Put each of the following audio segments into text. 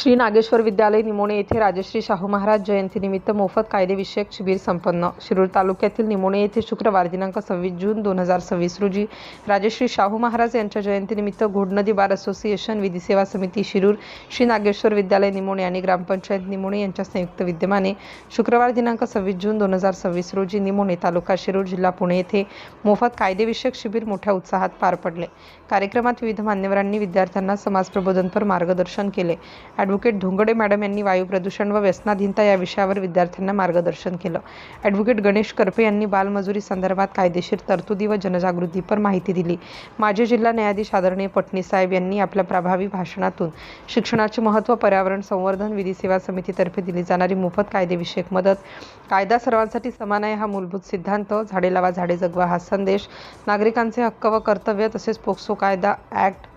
श्री नागेश्वर विद्यालय निमोणे येथे राजश्री शाहू महाराज जयंतीनिमित्त मोफत कायदेविषयक शिबिर संपन्न। शिरूर तालुक्यातील निमोणे येथे शुक्रवार दिनांक 26 जून 2026 रोजी राजश्री शाहू महाराज यांच्या जयंतीनिमित्त घोडनदी बार असोसिएशन, विधी सेवा समिती शिरूर, श्री नागेश्वर विद्यालय निमोणे आणि ग्रामपंचायत निमोणे यांच्या संयुक्त विद्यमाने शुक्रवार दिनांक 26 जून 2026 रोजी निमोणे तालुका शिरूर जिल्हा पुणे येथे मोफत कायदेविषयक शिबिर मोठ्या उत्साहात पार पडले। कार्यक्रमात विविध मान्यवरांनी विद्यार्थ्यांना समाज प्रबोधनपर मार्गदर्शन केले। ॲडव्होकेट धोंगडे मॅडम यांनी वायू प्रदूषण व व्यसनाधीनता या विषयावर विद्यार्थ्यांना मार्गदर्शन केलं। ॲडव्होकेट गणेश करपे यांनी बालमजुरी संदर्भात कायदेशीर तरतुदी व जनजागृतीपर माहिती दिली। माजी जिल्हा न्यायाधीश आदरणीय पटणी साहेब यांनी आपल्या प्रभावी भाषणातून शिक्षणाचे महत्त्व, पर्यावरण संवर्धन, विधी सेवा समितीतर्फे दिली जाणारी मोफत कायदेविषयक मदत, कायदा सर्वांसाठी समान आहे हा मूलभूत सिद्धांत, झाडे लावा झाडे जगवा हा संदेश, नागरिकांचे हक्क व कर्तव्य तसेच पोक्सो कायदा ॲक्ट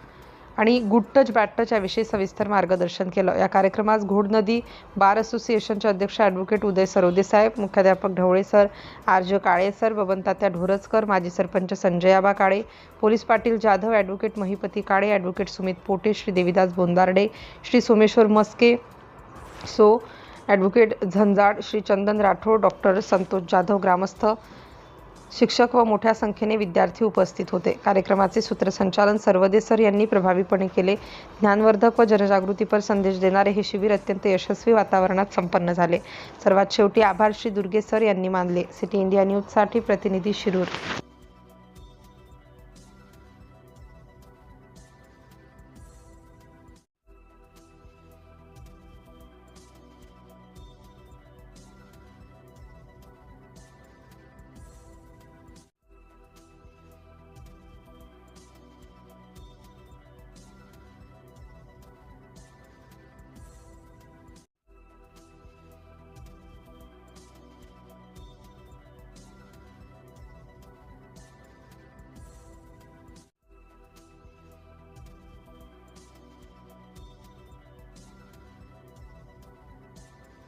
आणि गुड टच बॅड टच याविषयी सविस्तर मार्गदर्शन केलं। या कार्यक्रमास घोडनदी बार असोसिएशनचे अध्यक्ष ॲडव्होकेट उदय सरोदे साहेब, मुख्याध्यापक ढवळे सर, आर.जे. काळे सर, बबनतात्या ढोरजकर, माजी सरपंच संजयाबा काळे, पोलीस पाटील जाधव, ॲडव्होकेट महिपती काळे, ॲडव्होकेट सुमित पोटे, श्री देवीदास बोंदार्डे, श्री सोमेश्वर मस्के ॲडव्होकेट झंजाड, श्री चंदन राठोड, डॉक्टर संतोष जाधव, ग्रामस्थ, शिक्षक व मोठ्या संख्येने विद्यार्थी उपस्थित होते। कार्यक्रमाचे सूत्रसंचालन सर्वदे सर यांनी प्रभावीपणे केले। ज्ञानवर्धक व जनजागृतीपर संदेश देणारे हे शिबिर अत्यंत यशस्वी वातावरणात संपन्न झाले। सर्वात शेवटी आभार श्री दुर्गे सर यांनी मानले। सिटी इंडिया न्यूजसाठी प्रतिनिधी शिरूर।